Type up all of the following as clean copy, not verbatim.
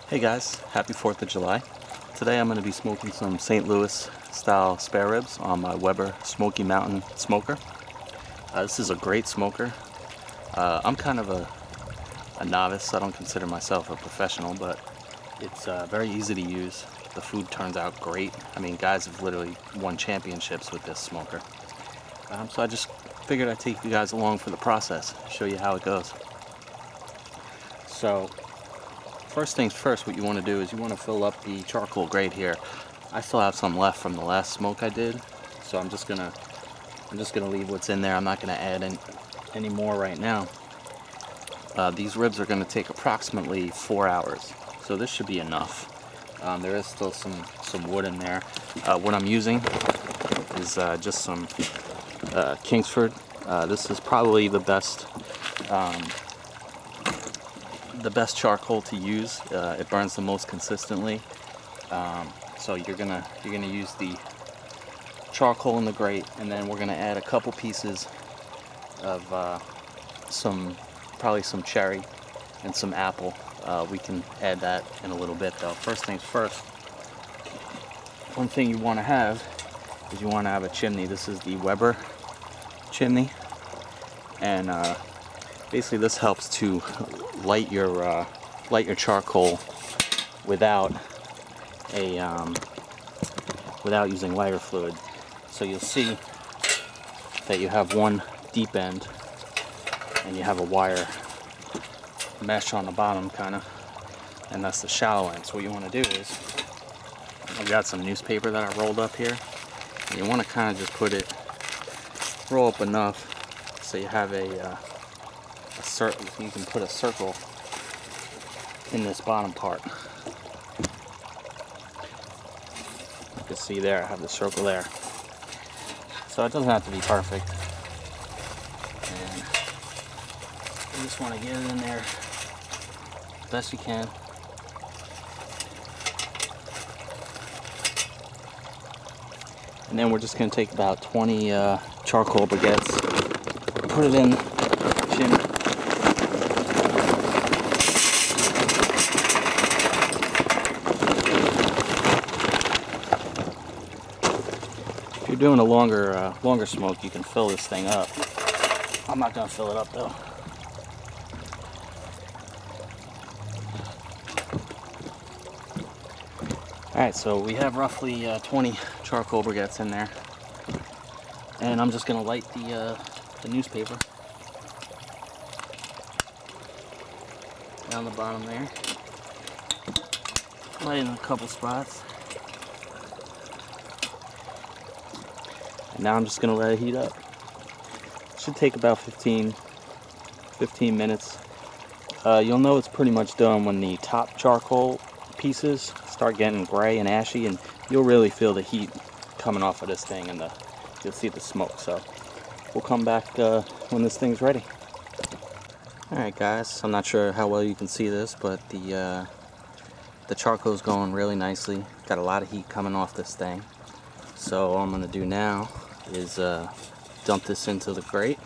Hey guys, happy 4th of July. Today I'm going to be smoking some St. Louis style spare ribs on my Weber Smokey Mountain smoker. This is a great smoker. I'm kind of a novice. I don't consider myself a professional, but it's very easy to use. The food turns out great. I mean, guys have literally won championships with this smoker. So I just figured I'd take you guys along for the process, show you how it goes. So first things first, what you want to do is you want to fill up the charcoal grate here. I still have some left from the last smoke I did, so I'm just gonna leave what's in there. I'm not gonna add any more right now. These ribs are gonna take approximately 4 hours, so this should be enough. There is still some wood in there. What I'm using is just some Kingsford. This is probably the best charcoal to use. It burns the most consistently. So you're gonna use the charcoal in the grate, and then we're gonna add a couple pieces of probably some cherry and some apple. We can add that in a little bit though. First things first, one thing you want to have is you want to have a chimney. This is the Weber chimney, and basically this helps to light your charcoal without using lighter fluid. So you'll see that you have one deep end and you have a wire mesh on the bottom, kind of, and that's the shallow end. So what you want to do is, I've got some newspaper that I rolled up here, and you want to kind of just roll up enough so you have a circle. You can put a circle in this bottom part. You can see there, I have the circle there. So it doesn't have to be perfect. And you just want to get it in there as best you can. And then we're just going to take about 20 charcoal briquettes, put it in the chimney. If you're doing a longer smoke, you can fill this thing up. I'm not going to fill it up though. Alright, so we have roughly 20 charcoal briquettes in there. And I'm just going to light the newspaper down the bottom there. Light in a couple spots. And now I'm just going to let it heat up. It should take about 15 minutes. You'll know it's pretty much done when the top charcoal pieces start getting gray and ashy, and you'll really feel the heat coming off of this thing, and you'll see the smoke. So we'll come back when this thing's ready. Alright guys, I'm not sure how well you can see this, but the charcoal's going really nicely. Got a lot of heat coming off this thing. So all I'm going to do now is dump this into the grate.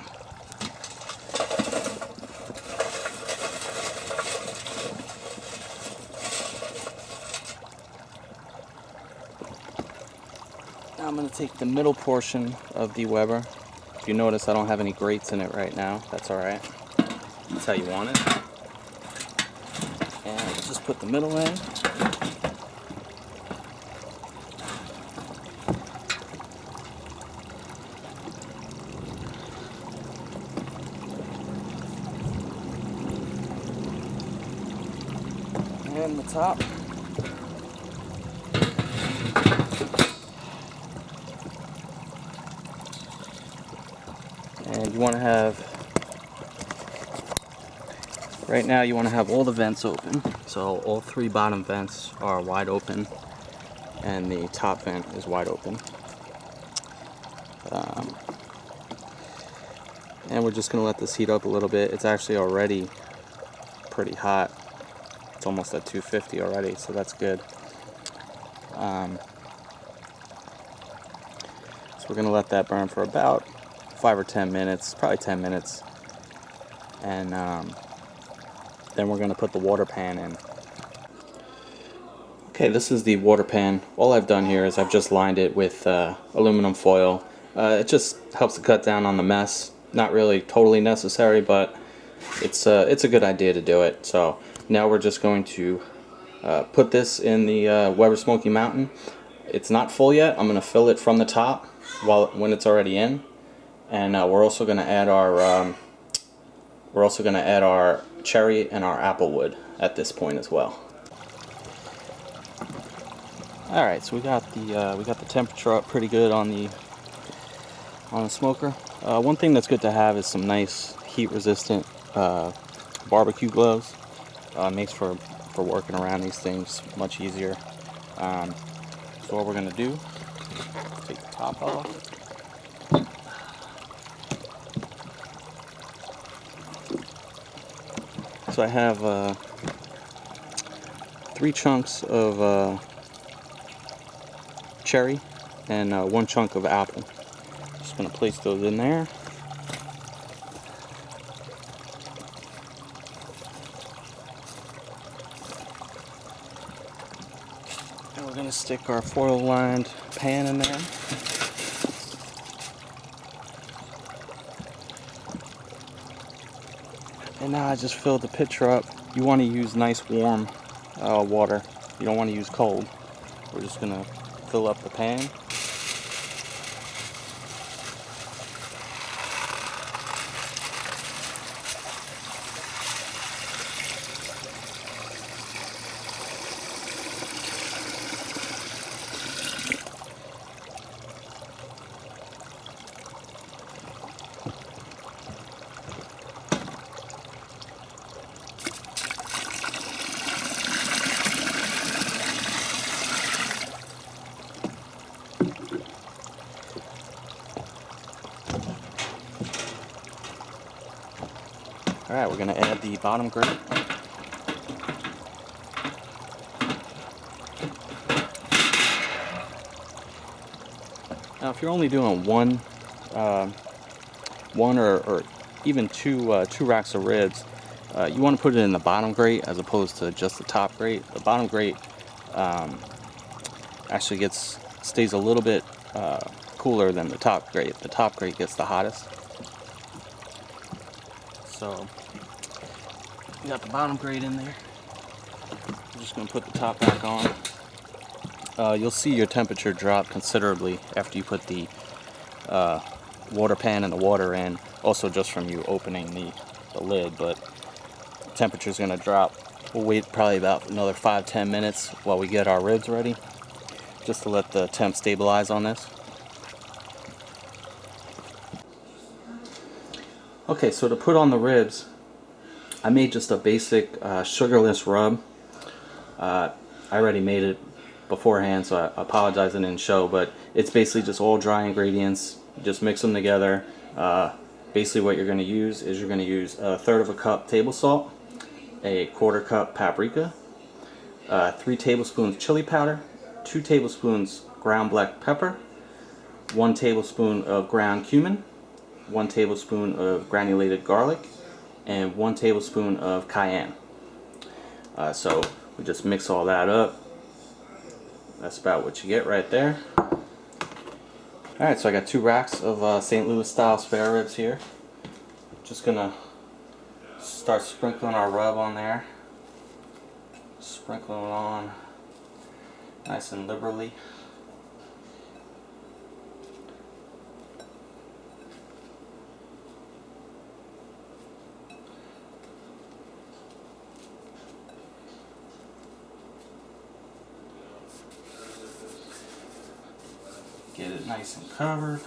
Now I'm going to take the middle portion of the Weber. If you notice, I don't have any grates in it right now. That's alright. That's how you want it. And just put the middle in. And the top. And you want to have, right now you want to have all the vents open. So all 3 bottom vents are wide open and the top vent is wide open. And we're just going to let this heat up a little bit. It's actually already pretty hot. It's almost at 250 already, so that's good. So we're going to let that burn for about 5 or 10 minutes, probably 10 minutes. And then we're going to put the water pan in. Okay, this is the water pan. All I've done here is I've just lined it with aluminum foil. It just helps to cut down on the mess. Not really totally necessary, but it's a good idea to do it. So now we're just going to put this in the Weber Smokey Mountain. It's not full yet. I'm going to fill it from the top when it's already in, and we're also going to add our cherry and our apple wood at this point as well. All right, so we got the temperature up pretty good on the smoker. One thing that's good to have is some nice heat-resistant barbecue gloves. Makes for working around these things much easier. So what we're gonna do, take the top off. So I have 3 chunks of cherry and 1 chunk of apple. Just gonna place those in there. And we're gonna stick our foil-lined pan in there. And now I just filled the pitcher up. You want to use nice warm water. You don't want to use cold. We're just gonna fill up the pan. Alright, we're going to add the bottom grate. Now if you're only doing one or even two racks of ribs, you want to put it in the bottom grate as opposed to just the top grate. The bottom grate actually stays a little bit cooler than the top grate. The top grate gets the hottest. So we got the bottom grate in there. I'm just going to put the top back on. You'll see your temperature drop considerably after you put the water pan and the water in. Also just from you opening the lid, but the temperature's going to drop. We'll wait probably about another 5-10 minutes while we get our ribs ready, just to let the temp stabilize on this. Okay, so to put on the ribs, I made just a basic sugarless rub. I already made it beforehand, so I apologize I didn't show, but it's basically just all dry ingredients. Just mix them together. Basically what you're going to use is you're going to use 1/3 cup table salt, 1/4 cup paprika, 3 tablespoons chili powder, 2 tablespoons ground black pepper, 1 tablespoon of ground cumin, 1 tablespoon of granulated garlic, and 1 tablespoon of cayenne. So we just mix all that up. That's about what you get right there. Alright, so I got 2 racks of St. Louis style spare ribs here. Just gonna start sprinkling our rub on there. Sprinkling it on nice and liberally. Get it nice and covered.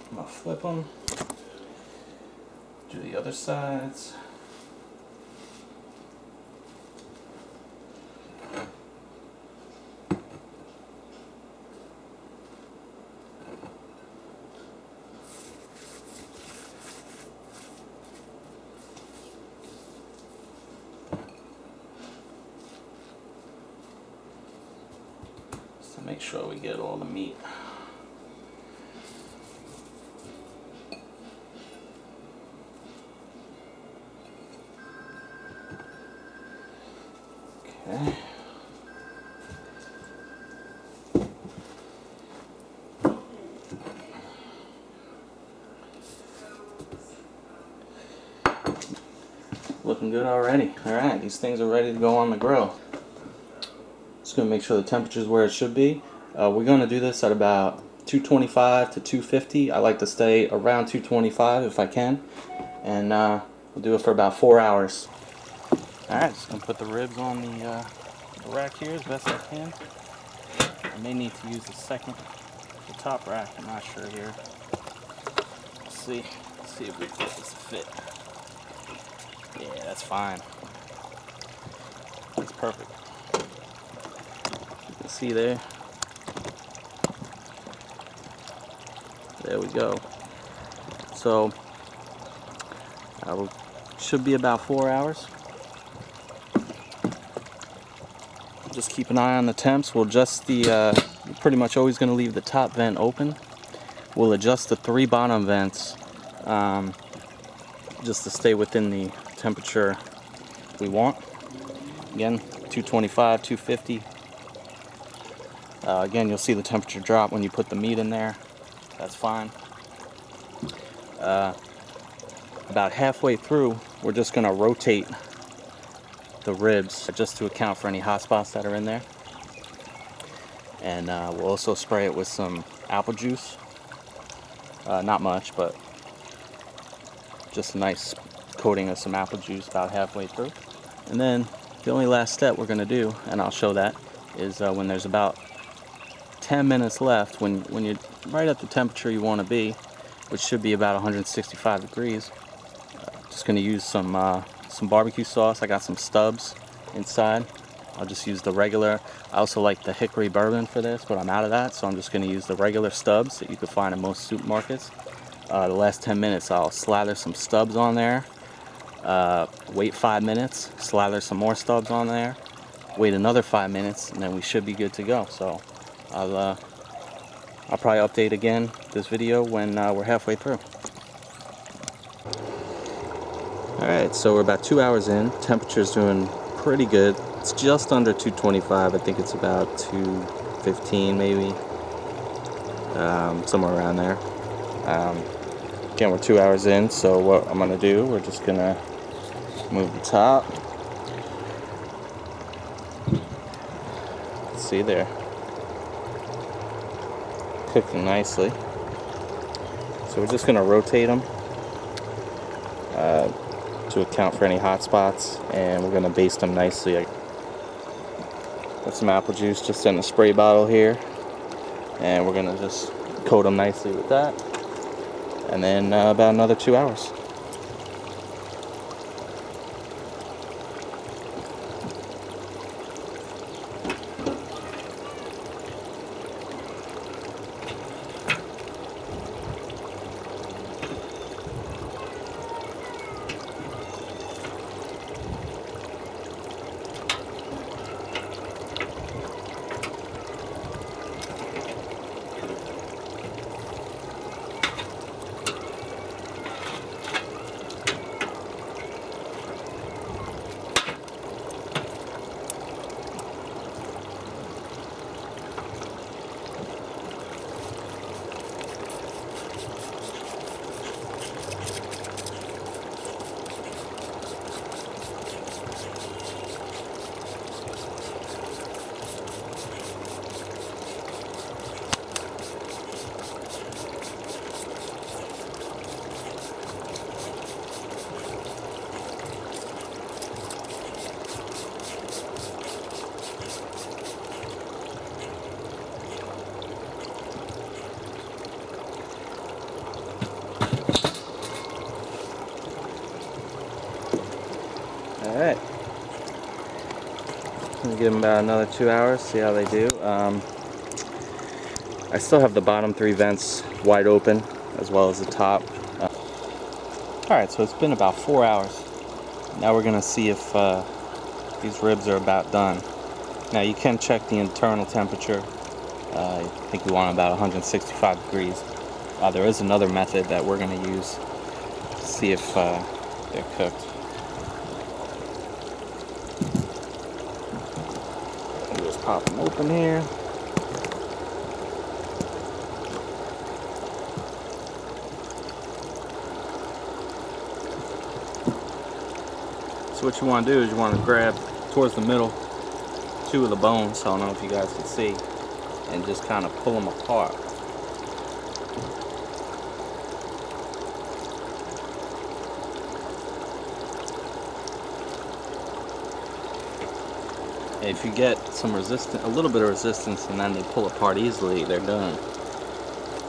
I'm gonna flip them. Do the other sides. Make sure we get all the meat. Okay. Looking good already. Alright, these things are ready to go on the grill. Just going to make sure the temperature is where it should be. We're going to do this at about 225 to 250. I like to stay around 225 if I can. And we'll do it for about 4 hours. Alright, just going to put the ribs on the rack here as best I can. I may need to use the top rack. I'm not sure here. Let's see if we get this to fit. Yeah, that's fine. That's perfect. You can see there. There we go. So, should be about 4 hours. Just keep an eye on the temps. We'll adjust the, you're pretty much always going to leave the top vent open. We'll adjust the 3 bottom vents just to stay within the temperature we want. Again, 225, 250. Again, you'll see the temperature drop when you put the meat in there. That's fine. About halfway through, we're just going to rotate the ribs just to account for any hot spots that are in there. And we'll also spray it with some apple juice. Not much, but just a nice coating of some apple juice about halfway through. And then the only last step we're going to do, and I'll show that, is when there's about 10 minutes left, when you're right at the temperature you want to be, which should be about 165 degrees. Just going to use some barbecue sauce. I got some stubs inside. I'll just use the regular. I also like the hickory bourbon for this, but I'm out of that, so I'm just going to use the regular stubs that you can find in most supermarkets. The last 10 minutes I'll slather some stubs on there, wait 5 minutes, slather some more stubs on there, wait another 5 minutes, and then we should be good to go. So I'll probably update again this video when we're halfway through. Alright, so we're about 2 hours in. Temperature's doing pretty good. It's just under 225. I think it's about 215 maybe. Somewhere around there. Again, we're 2 hours in, so what I'm going to do, we're just going to move the top. See there. Cooking nicely. So we're just going to rotate them to account for any hot spots, and we're going to baste them nicely. I got some apple juice just in a spray bottle here, and we're going to just coat them nicely with that, and then about another 2 hours. Alright, Gonna give them about another 2 hours, see how they do. I still have the bottom 3 vents wide open, as well as the top. Alright, so it's been about 4 hours. Now we're gonna see if these ribs are about done. Now you can check the internal temperature I think we want about 165 degrees. There is another method that we're going to use to see if they're cooked. Just pop them open here. So what you want to do is you want to grab towards the middle 2 of the bones, I don't know if you guys can see, and just kind of pull them apart. And if you get some resistance, a little bit of resistance, and then they pull apart easily, they're done.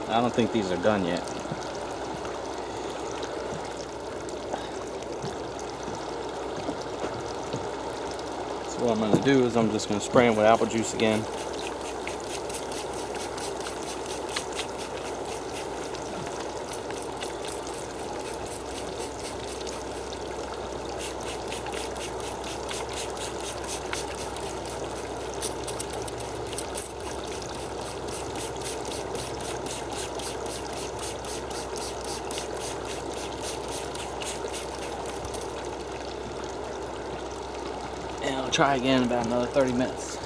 I don't think these are done yet. So what I'm going to do is I'm just going to spray them with apple juice again. And I'll try again in about another 30 minutes.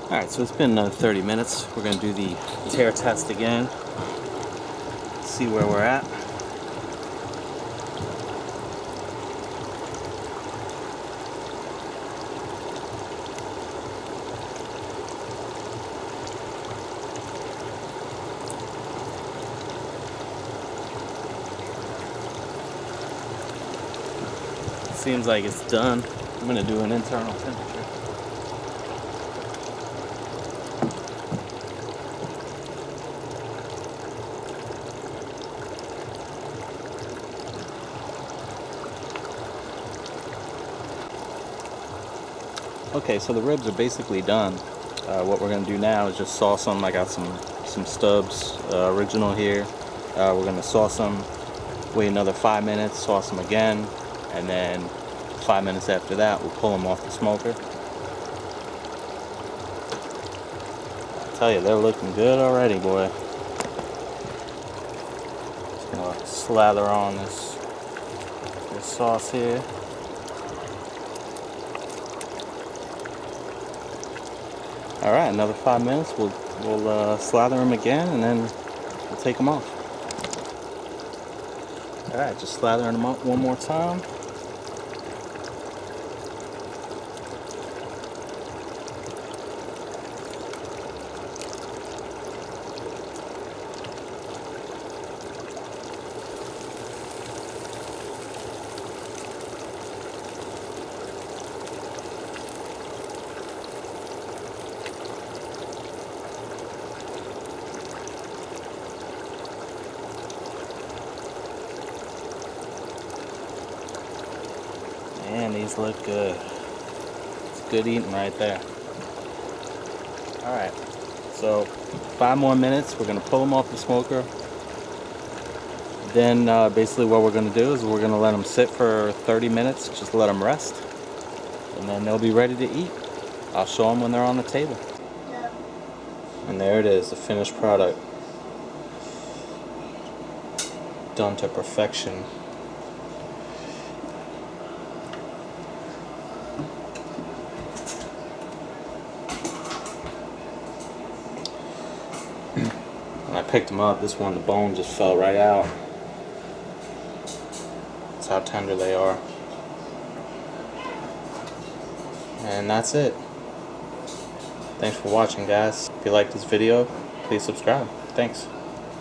Alright, so it's been another 30 minutes. We're going to do the tear test again. See where we're at. Seems like it's done. I'm going to do an internal temperature. Okay, so the ribs are basically done. What we're going to do now is just sauce them. I got some Stubbs original here. We're going to sauce them, wait another 5 minutes, sauce them again, and then 5 minutes after that we'll pull them off the smoker. I tell you, they're looking good already, boy. Just gonna slather on this sauce here. All right, another 5 minutes. We'll slather them again, and then we'll take them off. All right, just slathering them up one more time. Man, these look good. It's good eating right there. Alright, so 5 more minutes. We're going to pull them off the smoker. Then basically what we're going to do is we're going to let them sit for 30 minutes. Just let them rest. And then they'll be ready to eat. I'll show them when they're on the table. And there it is, the finished product. Done to perfection. When I picked them up, this one, the bone just fell right out. That's how tender they are. And that's it. Thanks for watching, guys. If you like this video, please subscribe. Thanks.